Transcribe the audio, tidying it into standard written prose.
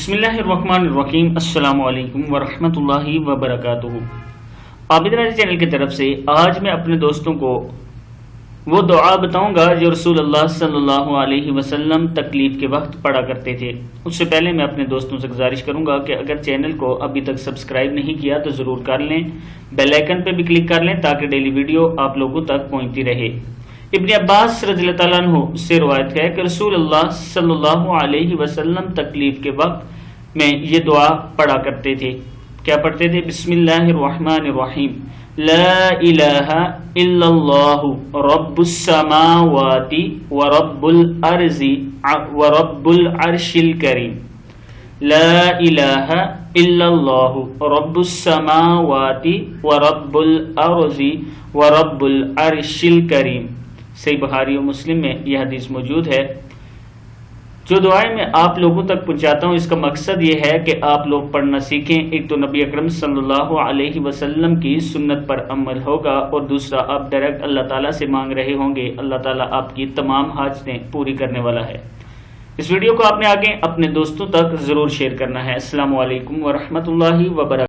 بسم اللہ الرحمن الرحیم۔ السلام علیکم ورحمۃ اللہ وبرکاتہ۔ عابد راضی چینل کی طرف سے آج میں اپنے دوستوں کو وہ دعا بتاؤں گا جو رسول اللہ صلی اللہ علیہ وسلم تکلیف کے وقت پڑھا کرتے تھے۔ اس سے پہلے میں اپنے دوستوں سے گزارش کروں گا کہ اگر چینل کو ابھی تک سبسکرائب نہیں کیا تو ضرور کر لیں، بیل آئیکن پہ بھی کلک کر لیں تاکہ ڈیلی ویڈیو آپ لوگوں تک پہنچتی رہے۔ ابن عباس رضی اللہ تعالیٰ عنہ سے روایت ہے کہ رسول اللہ صلی اللہ علیہ وسلم تکلیف کے وقت میں یہ دعا پڑھا کرتے تھے۔ کیا پڑھتے تھے؟ بسم اللہ الرحمن الرحیم، لا الہ الا اللہ رب السماوات ورب الارض ورب العرش الکریم، لا الہ الا اللہ رب السماوات ورب الارض ورب العرش الکریم۔ صحیح بخاری و مسلم میں یہ حدیث موجود ہے۔ جو دعائیں میں آپ لوگوں تک پہنچاتا ہوں اس کا مقصد یہ ہے کہ آپ لوگ پڑھنا سیکھیں۔ ایک تو نبی اکرم صلی اللہ علیہ وسلم کی سنت پر عمل ہوگا، اور دوسرا آپ ڈائریکٹ اللہ تعالیٰ سے مانگ رہے ہوں گے۔ اللہ تعالیٰ آپ کی تمام حاجتیں پوری کرنے والا ہے۔ اس ویڈیو کو آپ نے آگے اپنے دوستوں تک ضرور شیئر کرنا ہے۔ السلام علیکم ورحمۃ اللہ وبرکاتہ۔